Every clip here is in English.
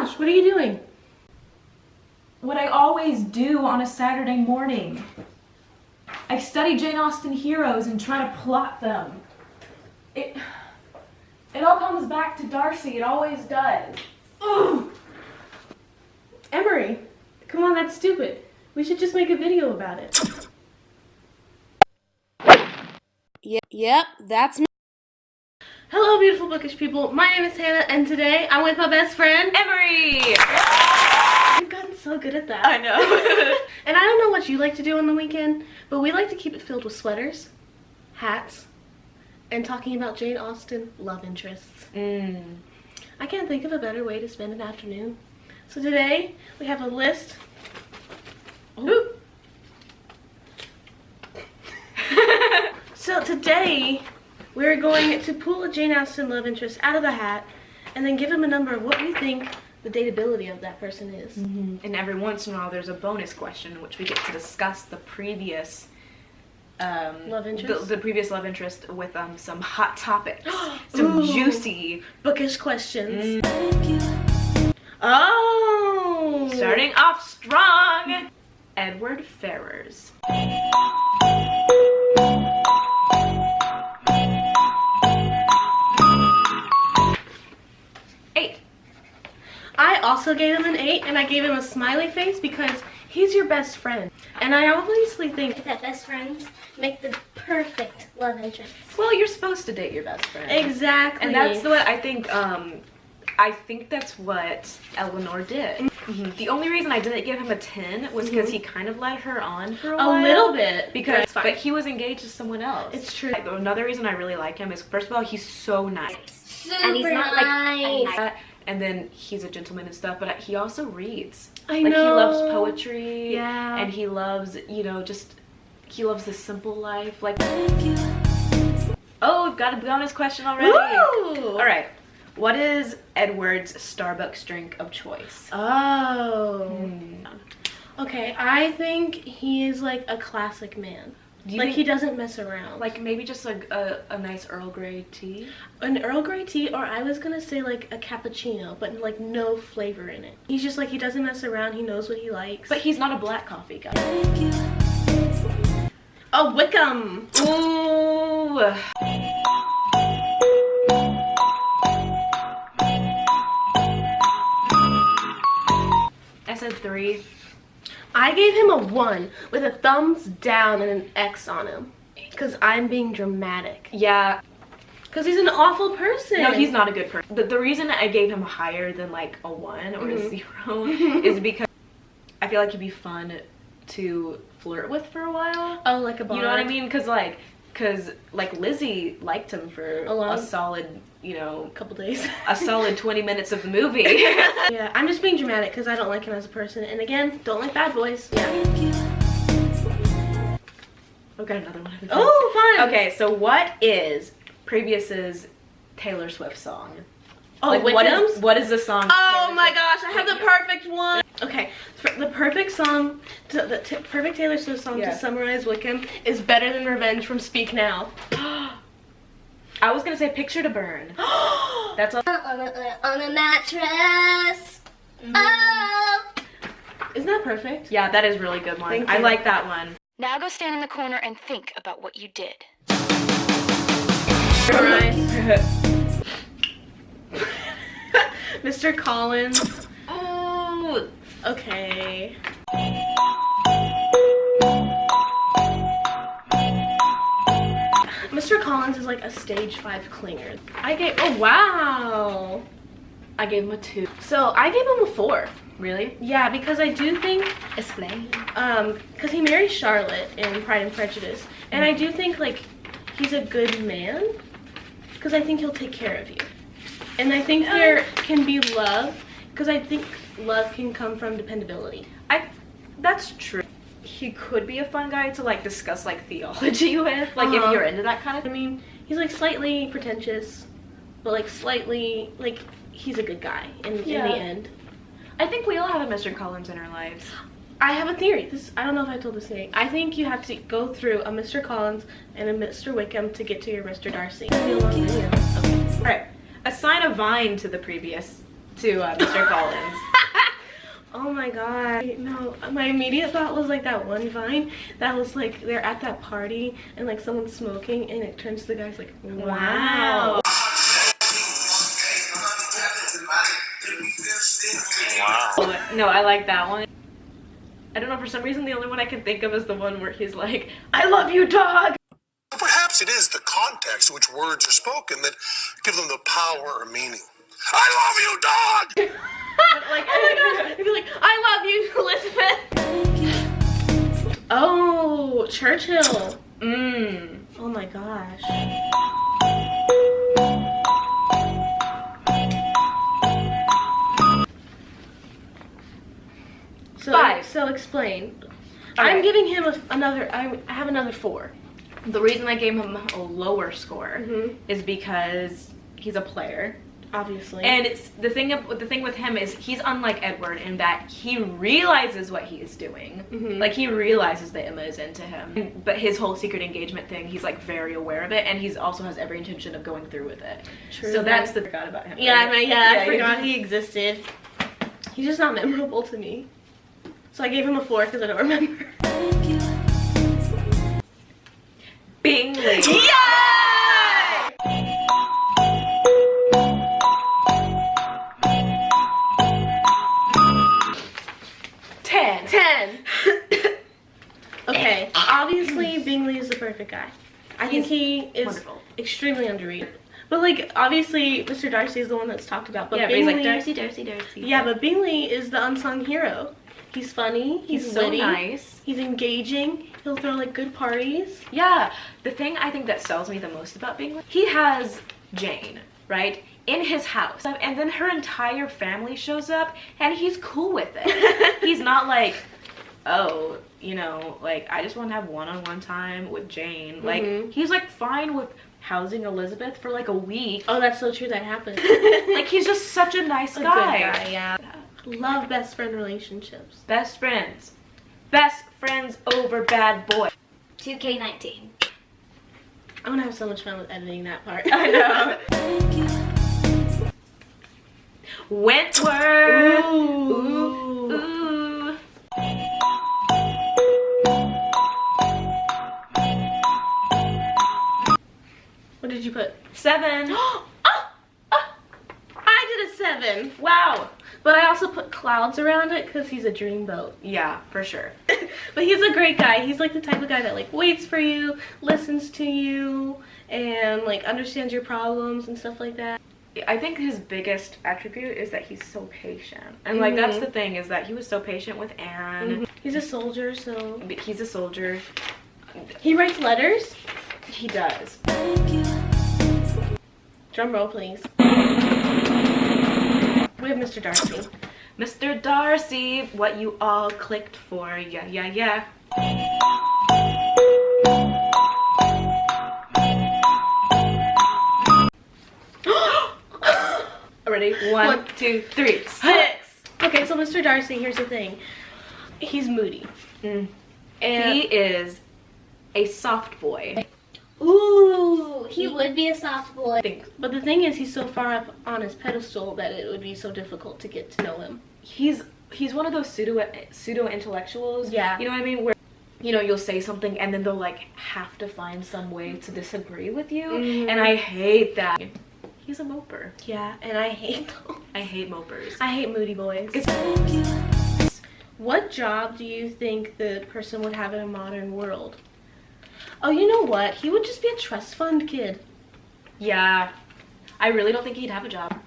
gosh, what are you doing? What I always do on a Saturday morning. I study Jane Austen heroes and try to plot them. It all comes back to Darcy. It always does. Ugh. Emery, come on, that's stupid. We should just make a video about it. Yep, that's me. Hello, beautiful bookish people. My name is Hannah, and today I'm with my best friend, Emery! You've gotten so good at that. I know. And I don't know what you like to do on the weekend, but we like to keep it filled with sweaters, hats, and talking about Jane Austen love interests. I can't think of a better way to spend an afternoon. So today, we have a list. Ooh. So today, we're going to pull a Jane Austen love interest out of the hat and then give him a number of what we think the dateability of that person is. And every once in a while there's a bonus question in which we get to discuss the previous Love interest? The previous love interest with some hot topics. Some juicy bookish questions. Oh! Starting off strong! EdwardFerrars. I also gave him an 8, and I gave him a smiley face because he's your best friend. And I obviously think that best friends make the perfect love interest. Well, you're supposed to date your best friend. Exactly. And that's what I think, I think that's what Eleanor did. The only reason I didn't give him a 10 was because he kind of led her on for a while. A little bit. Because, but he was engaged to someone else. It's true. Another reason I really like him is, first of all, he's so nice. Super and he's not nice. like, and then he's a gentleman and stuff, but he also reads. I know. He loves poetry. Yeah. And he loves, you know, he loves the simple life. Like, oh, we've got a bonus question already. Woo! All right. What is Edward's Starbucks drink of choice? Oh. Okay, I think he is like a classic man. Like, he doesn't mess around. Like, maybe just like a nice Earl Grey tea? An Earl Grey tea, or I was gonna say like a cappuccino, but like no flavor in it. He's just like, he doesn't mess around, he knows what he likes. But he's not a black coffee guy. Oh, Wickham! Ooh! I said 3. I gave him a 1 with a thumbs down and an X on him. Because I'm being dramatic. Yeah. Because he's an awful person. No, he's not a good person. The reason I gave him higher than like a 1 or a 0 is because I feel like he'd be fun to flirt with for a while. Oh, like a bond. You know what I mean? Because Lizzie liked him for a solid, you know, couple days. A solid 20 minutes of the movie. Yeah, I'm just being dramatic because I don't like him as a person. And again, don't like bad boys. Yeah. I've got another one. Oh, fun. Okay, so what is Previous's Taylor Swift song? Oh, like, Wickham's? What is the song? Oh my gosh, I have the perfect one. Okay, the perfect song, the perfect Taylor Swift song to summarize Wickham is Better Than Revenge from Speak Now. I was gonna say Picture to Burn. That's all. On a mattress. Oh. Isn't that perfect? Yeah, that is a really good one. Thank I you. like that one. Now go stand in the corner and think about what you did. Mr. Collins. Oh. Okay. Mr. Collins is like a stage 5 clinger. Oh wow. I gave him a 2. So I gave him a 4. Really? Yeah, because I do think, Explain. because he marries Charlotte in Pride and Prejudice, and I do think like he's a good man, because I think he'll take care of you, and I think there can be love, because I think love can come from dependability. That's true. He could be a fun guy to like discuss like theology with, like if you're into that kind of. I mean, he's like slightly pretentious, but like slightly like he's a good guy in the end. I think we all have a Mr. Collins in our lives. I have a theory. I don't know if I told this theory. I think you have to go through a Mr. Collins and a Mr. Wickham to get to your Mr. Darcy. It's gonna be a long video. Okay. All right. Assign a vine to the previous to Mr. Collins. Oh my god. No, my immediate thought was like that one Vine that was like they're at that party and like someone's smoking and it turns to the guy's like, wow. Wow. No, I like that one. I don't know, for some reason the only one I can think of is the one where he's like, I love you, dog! Perhaps it is the context in which words are spoken that give them the power or meaning. I love you, dog! Like, oh my gosh, I'd be like, I love you, Elizabeth. Oh, Churchill. Oh my gosh. So, 5. So explain. Alright. I'm giving him another. I have another 4. The reason I gave him a lower score Mhm. is because he's a player. Obviously. And it's the thing with him is he's unlike Edward in that he realizes what he is doing. Like he realizes that Emma is into him, but his whole secret engagement thing, he's like very aware of it, and he's also has every intention of going through with it. True. So that's the forgot about him. Yeah, right? I forgot he existed. He's just not memorable to me. So I gave him a 4 because I don't remember. Bingley. Yay! 10. Okay, obviously Bingley is the perfect guy. I think he is wonderful. extremely underrated. But like, obviously Mr. Darcy is the one that's talked about. But Yeah, Bingley, but he's like Darcy. Yeah, but Bingley is the unsung hero. He's funny. He's so witty, nice. He's engaging. He'll throw like good parties. Yeah, the thing I think that sells me the most about Bingley, he has Jane, right, in his house, and then her entire family shows up, and he's cool with it. He's not like, oh, you know, like, I just want to have one-on-one time with Jane. Like, he's like fine with housing Elizabeth for like a week. Oh, that's so true. That happened. Like, he's just such a nice A guy. good guy, yeah. Love best friend relationships. Best friends. Best friends over bad boy. 2K19. I'm gonna have so much fun with editing that part. I know. Wentworth. Ooh. Ooh. What did you put? 7. I did a 7. Wow. But I also put clouds around it because he's a dreamboat. Yeah, for sure. But he's a great guy. He's like the type of guy that like waits for you, listens to you, and like understands your problems and stuff like that. I think his biggest attribute is that he's so patient. And like that's the thing, is that he was so patient with Anne. He's a soldier, so He's a soldier. he writes letters. He does. Drum roll, please. We have Mr. Darcy. Mr. Darcy, what you all clicked for. Yeah. Ready? 1, 2, 3, 6. Okay, so Mr. Darcy, here's the thing. He's moody. And He is a soft boy. Ooh, he would be a soft boy. but the thing is, he's so far up on his pedestal that it would be so difficult to get to know him. He's one of those pseudo intellectuals. Yeah. You know what I mean? Where, you know, you'll say something and then they'll like have to find some way to disagree with you. And I hate that. He's a moper. Yeah, and I hate those. I hate mopers. I hate moody boys. What job do you think the person would have in a modern world? Oh, you know what? He would just be a trust fund kid. Yeah. I really don't think he'd have a job.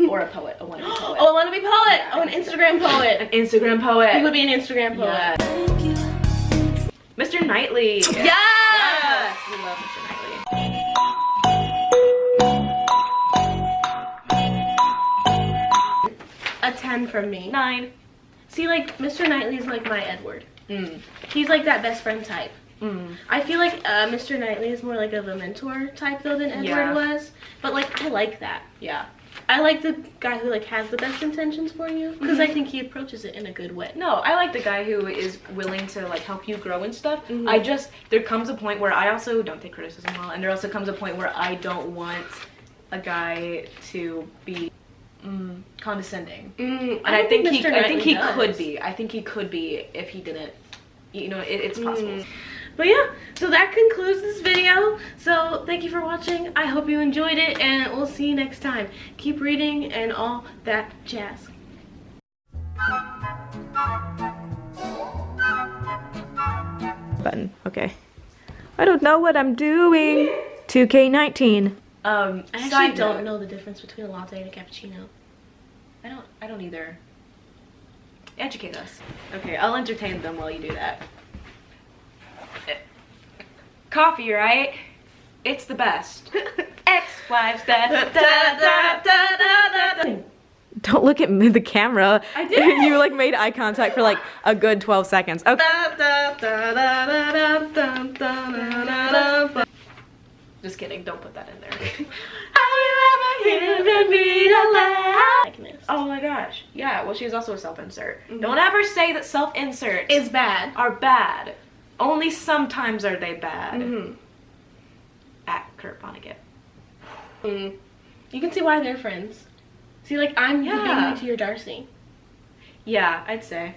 Or a poet, a wannabe poet. Oh, I want to be poet. Oh, an Instagram poet. An Instagram poet. He would be an Instagram poet. Yeah. Mr. Knightley. Yes! Yes! We love Mr. Knightley. A 10 from me. 9. See, like, Mr. Knightley's like my Edward. He's like that best friend type. I feel like Mr. Knightley is more like of a mentor type though than Edward was. But like, I like that. Yeah. I like the guy who like has the best intentions for you because I think he approaches it in a good way. No, I like the guy who is willing to like help you grow and stuff. There comes a point where I also don't take criticism well, and there also comes a point where I don't want a guy to be condescending. And I think he does. could be. I think he could be if he didn't. You know, it's possible. But yeah, so that concludes this video. So thank you for watching. I hope you enjoyed it, and we'll see you next time. Keep reading and all that jazz. Button. Okay. I don't know what I'm doing. 2K19. I actually don't know the difference between a latte and a cappuccino. I don't either. Educate us. Okay, I'll entertain them while you do that. Coffee, right? It's the best. Ex-wives, da da da da da da. Don't look at the camera. I did. You like made eye contact for like a good 12 seconds. Okay. Just kidding, don't put that in there. Have you ever given me a laugh? Oh my gosh. Yeah, well, she's also a self-insert. Don't ever say that self-inserts It's bad. are bad. Only sometimes are they bad. At Kurt Vonnegut. You can see why they're friends. See, like, I'm the Yeah. Bingley to your Darcy. Yeah, I'd say.